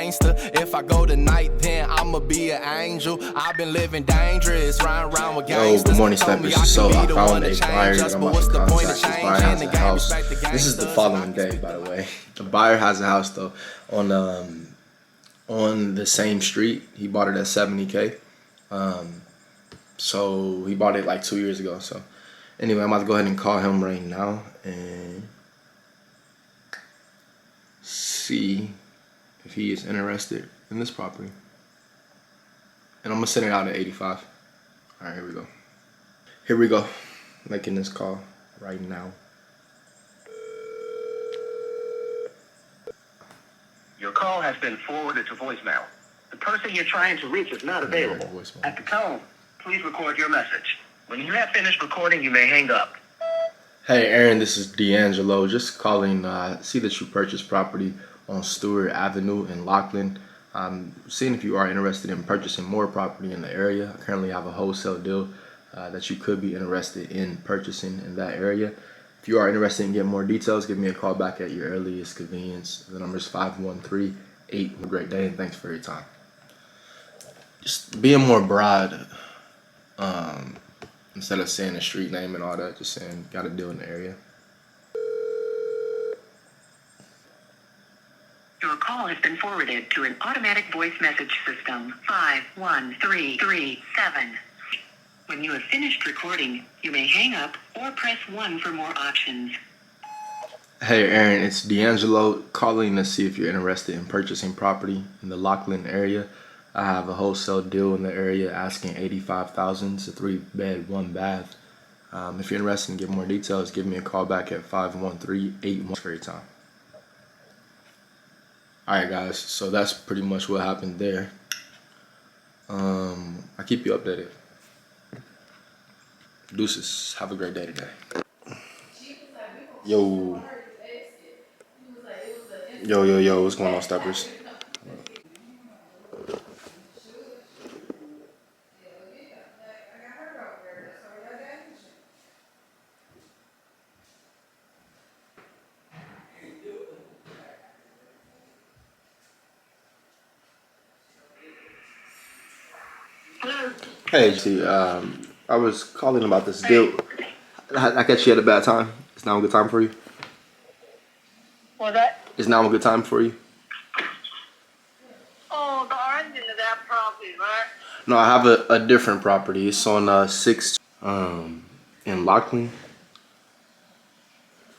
gangster. If I go tonight, then I'ma be an angel. I've been living dangerous, riding around with gangsters. Good morning, Steppers. So I found a buyer that I'm about to contact. This buyer has a house. This is the following day, by the way. The buyer has a house though on the same street. He bought it at $70K. So he bought it like 2 years ago. So anyway, I'm about to go ahead and call him right now and see if he is interested in this property. And I'm gonna send it out at 85. All right, here we go. Here we go. Making this call right now. Your call has been forwarded to voicemail. The person you're trying to reach is not available. At the tone, please record your message. When you have finished recording, you may hang up. Hey Aaron, this is D'Angelo. Just calling, see that you purchased property on Stewart Avenue in Lockland. Seeing if you are interested in purchasing more property in the area. I currently have a wholesale deal that you could be interested in purchasing in that area. If you are interested in getting more details, give me a call back at your earliest convenience. The number is 513-8. Have a great day and thanks for your time. Just being more broad, instead of saying the street name and all that, just saying got a deal in the area. Your call has been forwarded to an automatic voice message system. 51337. When you have finished recording, you may hang up or press 1 for more options. Hey Aaron, it's D'Angelo calling to see if you're interested in purchasing property in the Lockland area. I have a wholesale deal in the area asking $85,000. It's a 3-bed, 1-bath. If you're interested in getting more details, give me a call back at 513-81 for your time. Alright guys, so that's pretty much what happened there. I'll keep you updated. Deuces, have a great day today. Yo, what's going on, Steppers? Hello. Hey, see, I was calling about this deal. I catch you at a bad time. Is now a good time for you? What's that? Is now a good time for you? Oh, the orange into that property, right? No, I have a different property. It's on 6 in Lockland.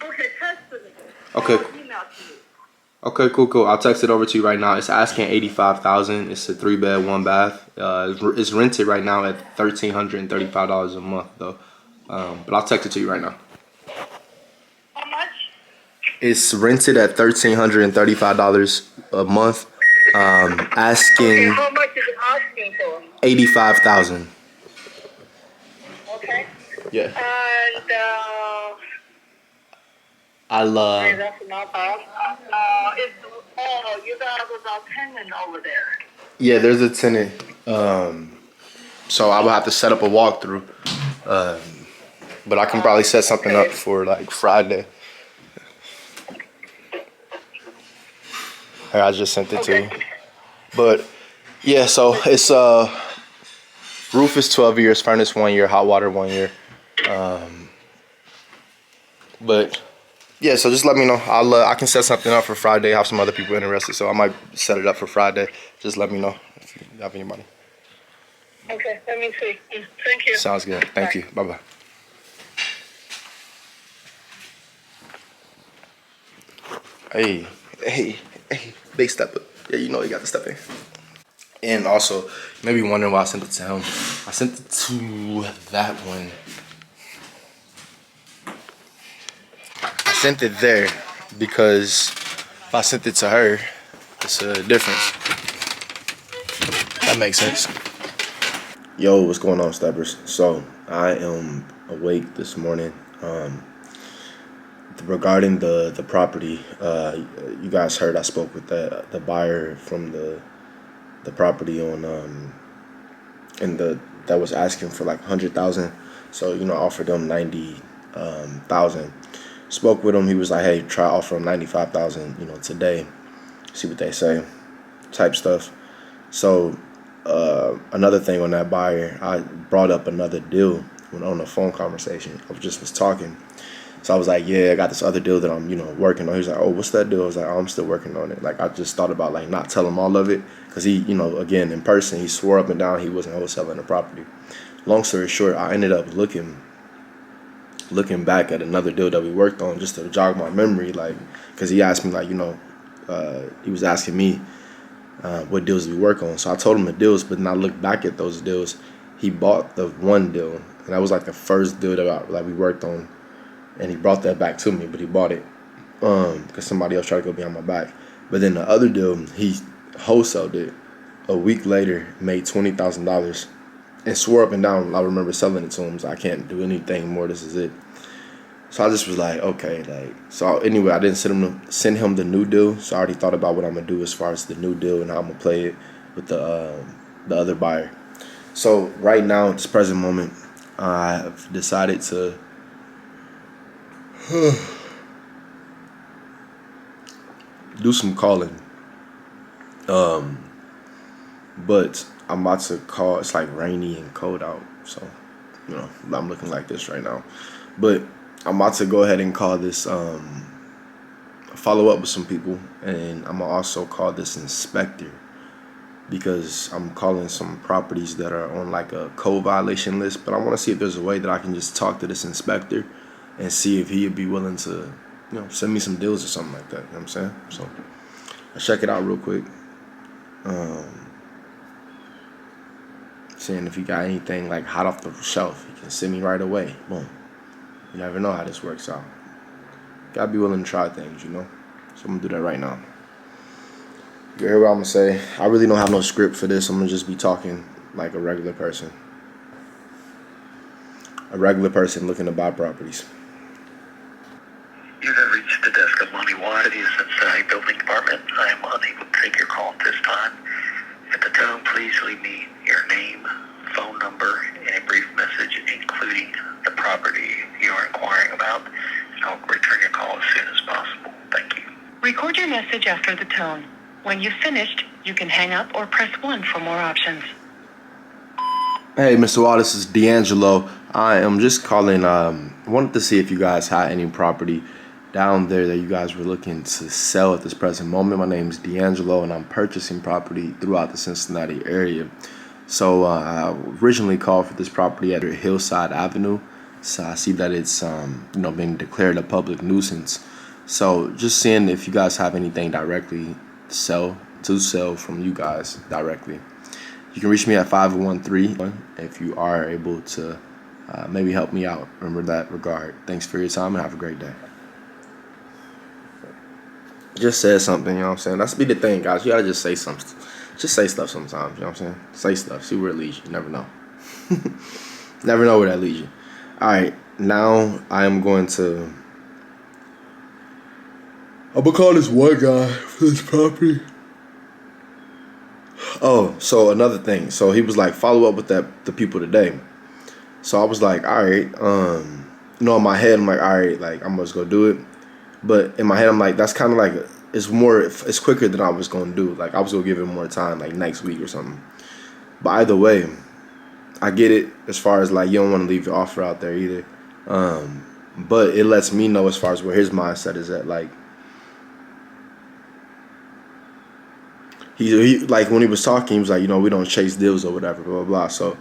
Okay, text it me. Okay. I'll email to you. Okay, cool. I'll text it over to you right now. It's asking $85,000. It's a 3-bed, 1-bath. It's rented right now at $1,335 a month though. But I'll text it to you right now. How much? It's rented at $1,335 a month. Asking Okay, how much is it asking for? $85,000. Okay. Yeah. And that's not bad. You got a tenant over there. Yeah, there's a tenant. So I will have to set up a walkthrough. But I can probably set something up for like Friday. Here, I just sent it to you. But yeah, so it's roof is 12 years, furnace 1 year, hot water 1 year. But yeah, so just let me know. I can set something up for Friday. I have some other people interested, so I might set it up for Friday. Just let me know if you have any money. Okay, let me see. Thank you. Sounds good. Thank you. Bye-bye. Hey, big stepper. Yeah, you know you got to step in. And also, you may be wondering why I sent it to him. I sent it to that one. I sent it there because if I sent it to her, it's a difference. That makes sense. Yo, what's going on, Steppers? So I am awake this morning. Regarding the property, you guys heard I spoke with the buyer from the property on that was asking for like 100,000. So I offered them 90,000. Spoke with him. He was like, hey, try offer him 95,000. Today, see what they say. type stuff. So another thing on that buyer, I brought up another deal when on a phone conversation. I was talking. So I was like, yeah, I got this other deal that I'm, working on. He was like, oh, what's that deal? I was like, oh, I'm still working on it. Like, I just thought about, like, not telling him all of it. Because he, again, in person, he swore up and down he wasn't wholesaling the property. Long story short, I ended up looking back at another deal that we worked on just to jog my memory. Like, because he asked me, like, he was asking me what deals we work on. So I told him the deals, but then I looked back at those deals. He bought the one deal. And that was, like, the first deal that we worked on. And he brought that back to me, but he bought it because somebody else tried to go behind my back. But then the other deal, he wholesaled it. A week later, made $20,000 and swore up and down. I remember selling it to him, so I can't do anything more. This is it. So I just was like, okay, like. So anyway, I didn't send him the new deal. So I already thought about what I'm gonna do as far as the new deal and how I'm gonna play it with the other buyer. So right now, at this present moment, I've decided to. Do some calling. But I'm about to call. It's like rainy and cold out, so I'm looking like this right now. But I'm about to go ahead and call this follow up with some people, and I'm gonna also call this inspector because I'm calling some properties that are on like a code violation list. But I want to see if there's a way that I can just talk to this inspector and see if he'd be willing to, send me some deals or something like that. You know what I'm saying? So I'll check it out real quick. Seeing if he got anything like hot off the shelf, he can send me right away. Boom. You never know how this works out. Gotta be willing to try things, So I'm gonna do that right now. You hear what I'm gonna say? I really don't have no script for this. I'm gonna just be talking like a regular person. A regular person looking to buy properties. You have reached the desk of Monty Watt at the Cincinnati Building Department. I am unable to take your call at this time. At the tone, please leave me your name, phone number, and a brief message, including the property you are inquiring about, and I'll return your call as soon as possible. Thank you. Record your message after the tone. When you've finished, you can hang up or press 1 for more options. Hey, Mr. Wall, this is D'Angelo. I am just calling. Wanted to see if you guys had any property down there that you guys were looking to sell at this present moment. My name is D'Angelo, and I'm purchasing property throughout the Cincinnati area. So I originally called for this property at Hillside Avenue. So I see that it's being declared a public nuisance. So just seeing if you guys have anything directly to sell from you guys directly. You can reach me at 513 if you are able to maybe help me out. Remember that regard. Thanks for your time and have a great day. Just said something, you know what I'm saying? That's be the thing, guys. You gotta just say something. Just say stuff sometimes, you know what I'm saying? Say stuff. See where it leads you. You never know. Never know where that leads you. Alright, now I am going to I'm gonna call this one guy for this property. Oh, so another thing. So he was like, follow up with the people today. So I was like, all right, in my head, I'm like, all right, like I'm just gonna do it. But in my head, I'm like, that's kind of like, it's quicker than I was gonna do. Like I was gonna give it more time, like next week or something. But either way, I get it as far as like, you don't want to leave your offer out there either. But it lets me know as far as where his mindset is at. Like, he like when he was talking, he was like, we don't chase deals or whatever, blah, blah, blah. So,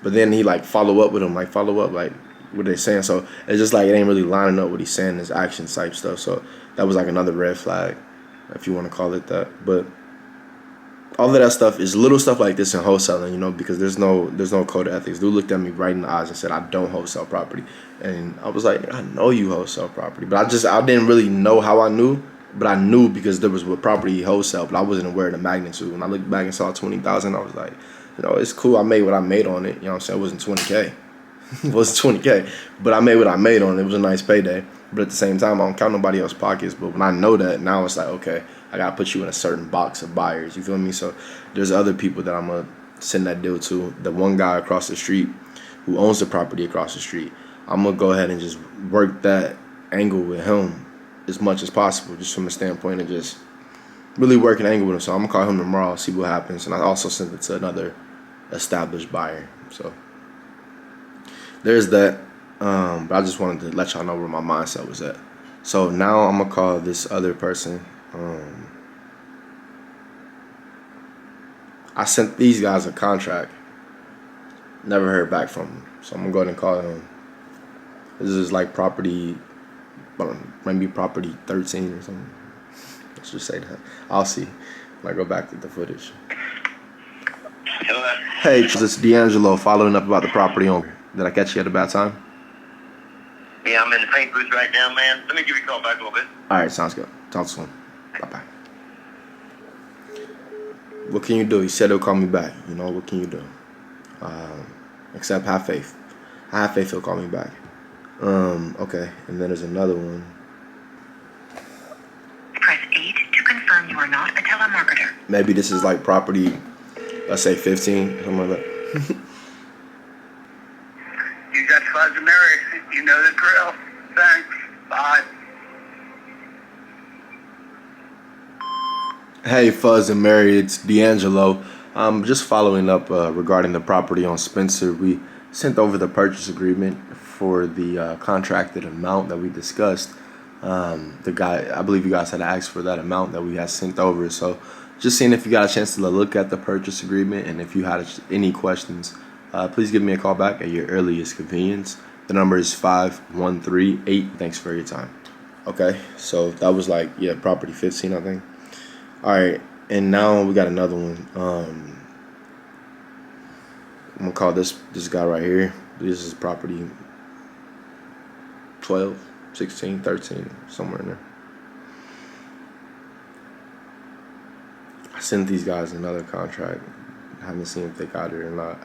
but then he like follow up with him, like what they saying. So it's just like, it ain't really lining up what he's saying, his action type stuff. So that was like another red flag, if you want to call it that. But all of that stuff is little stuff like this in wholesaling, because there's no code of ethics. Dude looked at me right in the eyes and said, I don't wholesale property. And I was like, I know you wholesale property. But I didn't really know how I knew. But I knew because there was what property he wholesale, but I wasn't aware of the magnitude. When I looked back and saw 20,000, I was like, it's cool. I made what I made on it. You know what I'm saying? It wasn't 20K. It wasn't 20K. But I made what I made on it. It was a nice payday. But at the same time, I don't count nobody else's pockets. But when I know that, now it's like, okay, I got to put you in a certain box of buyers. You feel me? So there's other people that I'm going to send that deal to. The one guy across the street who owns the property across the street, I'm going to go ahead and just work that angle with him as much as possible, just from the standpoint of just really working angle with him. So I'm gonna call him tomorrow, see what happens. And I also sent it to another established buyer. So there's that. But I just wanted to let y'all know where my mindset was at. So now I'm gonna call this other person. I sent these guys a contract. Never heard back from them. So I'm gonna go ahead and call him. This is like property, maybe property 13 or something. Let's just say that. I'll see when I go back to the footage. Hello. Hey, this is D'Angelo following up about the property on. Did I catch you at a bad time? Yeah, I'm in the paint booth right now, man. Let me give you a call back a little bit. All right, sounds good. Talk soon. Bye-bye. What can you do? He said he'll call me back. You know, what can you do? Except have faith. I have faith he'll call me back. Okay, and then there's another one. Press 8 to confirm you are not a telemarketer. Maybe this is like property, let's say 15, something like that. You got Fuzz and Mary. You know the drill. Thanks. Bye. Hey, Fuzz and Mary, it's D'Angelo. Just following up regarding the property on Spencer. We sent over the purchase agreement for the contracted amount that we discussed. The guy, I believe you guys had asked for that amount that we had sent over. So just seeing if you got a chance to look at the purchase agreement, and if you had any questions, please give me a call back at your earliest convenience. The number is 5138. Thanks for your time. Okay, so that was like, yeah, property 15, I think. All right, and now we got another one. I'm gonna call this guy right here. This is property 12, 16, 13, somewhere in there. I sent these guys another contract. I haven't seen if they got it or not.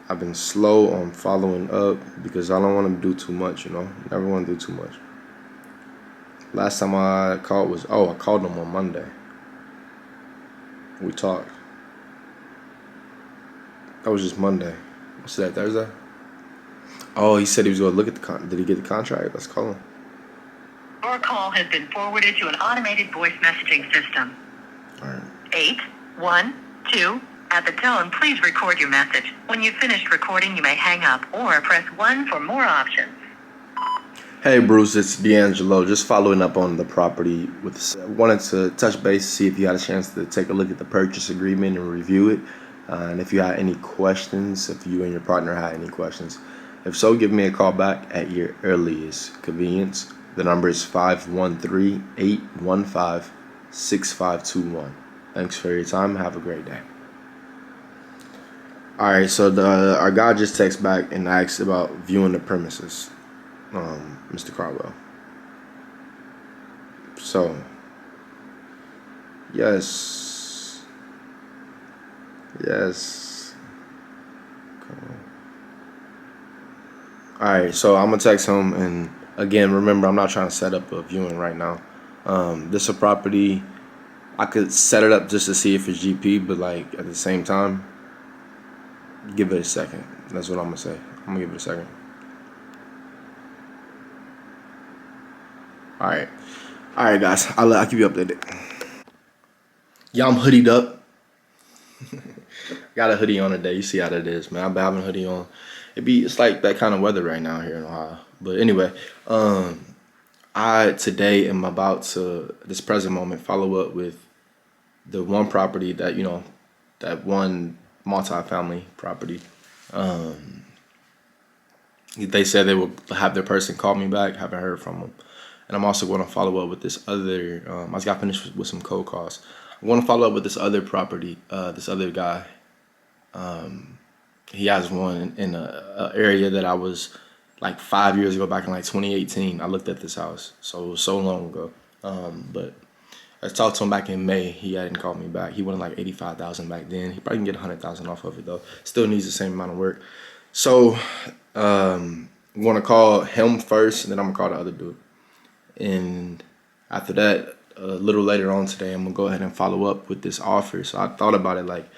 I've been slow on following up because I don't want to do too much, you know. Never want to do too much. Last time I called was, I called him on Monday. We talked. That was just Monday. What's that, Thursday? Oh, he said he was going to look at the did he get the contract? Let's call him. Your call has been forwarded to an automated voice messaging system. All right. 812. At the tone, please record your message. When you've finished recording, you may hang up or press 1 for more options. Hey Bruce, it's D'Angelo. Just following up on the property. Wanted to touch base, see if you had a chance to take a look at the purchase agreement and review it. And if you had any questions, if you and your partner had any questions. If so, give me a call back at your earliest convenience. The number is 513-815-6521. Thanks for your time. Have a great day. All right, so our guy just texted back and asked about viewing the premises, Mr. Carwell. So, yes. Come on. All right, so I'm gonna text him, and again, remember, I'm not trying to set up a viewing right now. This is a property. I could set it up just to see if it's GP, but like at the same time, give it a second. That's what I'm gonna say. I'm gonna give it a second. All right, guys. I'll keep you updated. Yeah, I'm hoodied up. Got a hoodie on today. You see how that is, man. I've been having a hoodie on. It's like that kind of weather right now here in Ohio. But anyway, I today am about to, this present moment, follow up with the one property that, you know, that one multi-family property. They said they will have their person call me back. Haven't heard from them. And I'm also going to follow up with this other, I just got finished with some cold calls. I'm going to follow up with this other property, this other guy. He has one in a area that I was like 5 years ago, back in like 2018. I looked at this house, so it was so long ago. But I talked to him back in May. He hadn't called me back. He wanted like $85,000 back then. He probably can get $100,000 off of it though. Still needs the same amount of work. So I'm gonna call him first, and then I'm gonna call the other dude. And after that, a little later on today, I'm gonna go ahead and follow up with this offer. So I thought about it, like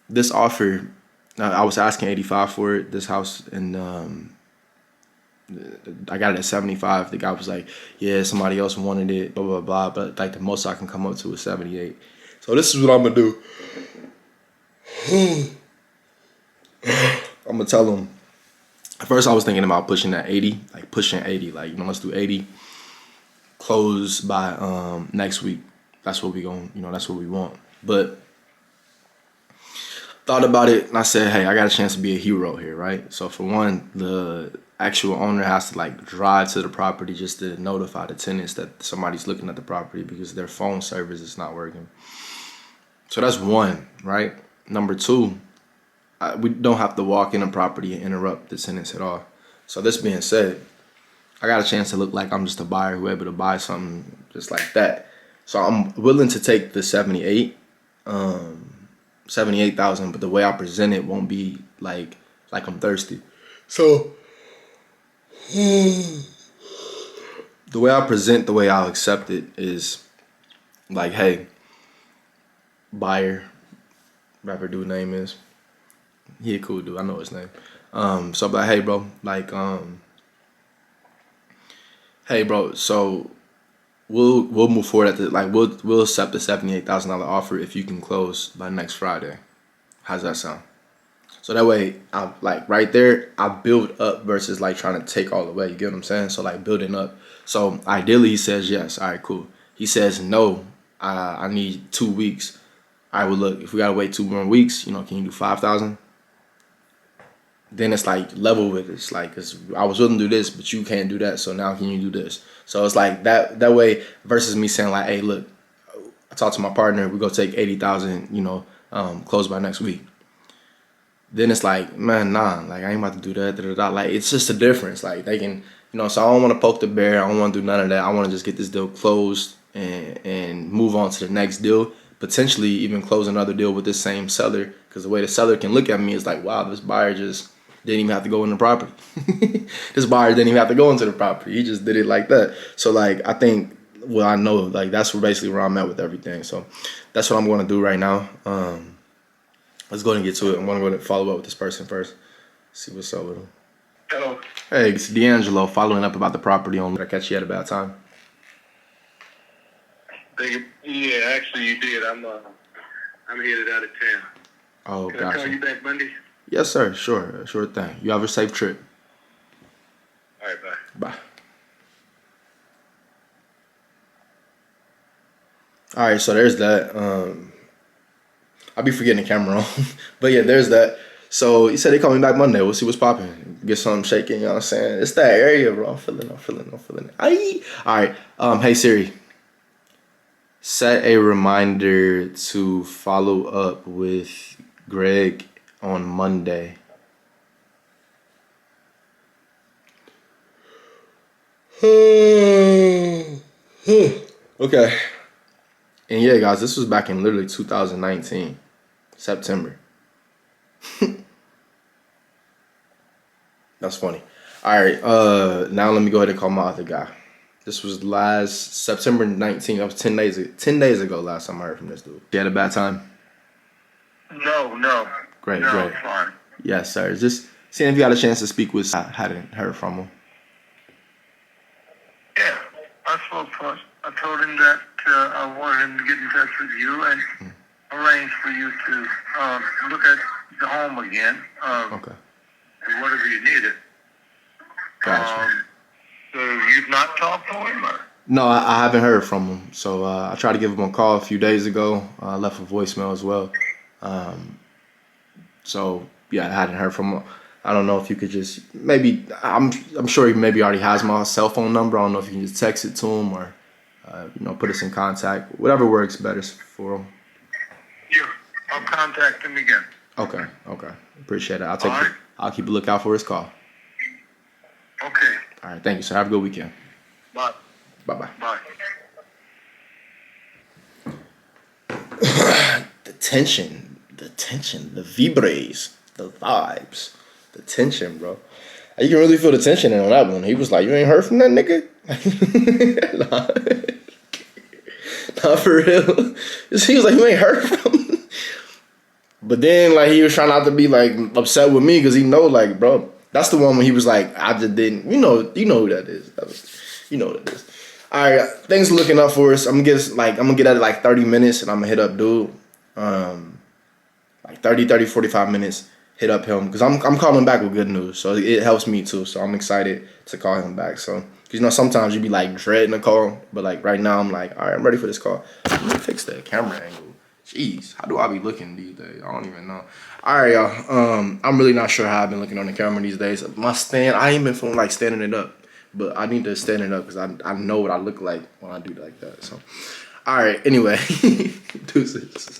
this offer. I was asking $85,000 for it, this house, and I got it at 75. The guy was like, yeah, somebody else wanted it, blah, blah, blah. But like the most I can come up to is 78. So this is what I'm going to do. I'm going to tell him. At first I was thinking about pushing that 80, like pushing 80. Like, let's do 80. Close by next week. That's what we going, that's what we want. But thought about it and I said, hey, I got a chance to be a hero here, right? So for one, the actual owner has to like drive to the property just to notify the tenants that somebody's looking at the property because their phone service is not working. So that's one, right? Number two, we don't have to walk in the property and interrupt the tenants at all. So this being said, I got a chance to look like I'm just a buyer who able to buy something just like that. So I'm willing to take the 78,000, but the way I present it won't be like I'm thirsty. So the way I present, the way I'll accept it is like, hey, buyer, rapper dude name is, he a cool dude, I know his name. So I'm like, hey bro, like hey bro, so we'll move forward at the, like we'll accept the $78,000 offer if you can close by next Friday. How's that sound? So that way, I like right there, I build up versus like trying to take all the way. You get what I'm saying? So like building up. So ideally, he says yes. All right, cool. He says no. I need 2 weeks. All right, well look, if we gotta wait 2 more weeks, can you do 5,000? Then it's like level with it. It's like, cause I was willing to do this, but you can't do that. So now can you do this? So it's like that way versus me saying like, hey, look, I talked to my partner. We go take 80,000. Close by next week. Then it's like, man, nah, like I ain't about to do that. Like it's just a difference. Like they can, so I don't want to poke the bear. I don't want to do none of that. I want to just get this deal closed and move on to the next deal. Potentially even close another deal with this same seller. Because the way the seller can look at me is like, wow, this buyer just didn't even have to go in the property. This buyer didn't even have to go into the property. He just did it like that. So like, I think, well, I know like that's basically where I'm at with everything. So that's what I'm going to do right now. Let's go ahead and get to it. I'm going to go ahead and follow up with this person first. See what's up with him. Hello. Hey, it's D'Angelo following up about the property on. Did I catch you at a bad time? Yeah, actually you did. I'm headed out of town. Oh, Can I call you back Monday? Yes, sir. Sure thing. You have a safe trip. All right, bye. Bye. All right, so there's that. I'll be forgetting the camera on. But yeah, there's that. So he said they call me back Monday. We'll see what's popping. Get something shaking, you know what I'm saying? It's that area, bro. I'm feeling it. Aye. All right. Hey Siri. Set a reminder to follow up with Greg on Monday. Okay. And yeah, guys, this was back in literally 2019, September. That's funny. All right, now let me go ahead and call my other guy. This was last September 19th. That was 10 days ago last time I heard from this dude. You had a bad time? No. Great. Fine. Yes, sir. Just seeing if you had a chance to speak with. I hadn't heard from him. Yeah, I spoke to him. I told him that I wanted him to get in touch with you and arrange for you to look at the home again. Okay. And whatever you needed. Gotcha. So you've not talked to him? Or? No, I haven't heard from him. So I tried to give him a call a few days ago. I left a voicemail as well. So yeah, I hadn't heard from him. I don't know if you could just maybe. I'm sure he maybe already has my cell phone number. I don't know if you can just text it to him or put us in contact. Whatever works better for him. Yeah, I'll contact him again. Okay. Appreciate it. I'll keep a lookout for his call. Okay. All right. Thank you, sir. Have a good weekend. Bye. Bye. Bye. The tension, the vibres, the vibes, the tension, bro. You can really feel the tension in on that one. He was like, "You ain't heard from that nigga?" Nah, for real. He was like, "You ain't heard from him." But then, like, he was trying not to be like upset with me because he know, like, bro, That's the one when he was like, I just didn't, you know who that is. You know what it is. All right, things looking up for us. I'm gonna get at it like 30 minutes, and I'm gonna hit up dude. Like 30, 45 minutes. Hit up him because I'm calling back with good news, so it helps me too. So I'm excited to call him back. So, cause sometimes you be like dreading a call, but like right now I'm like, all right, I'm ready for this call. Let me fix the camera angle. Jeez, how do I be looking these days? I don't even know. All right, y'all. I'm really not sure how I've been looking on the camera these days. My stand, I ain't been feeling like standing it up, but I need to stand it up because I know what I look like when I do like that. So, all right. Anyway, deuces.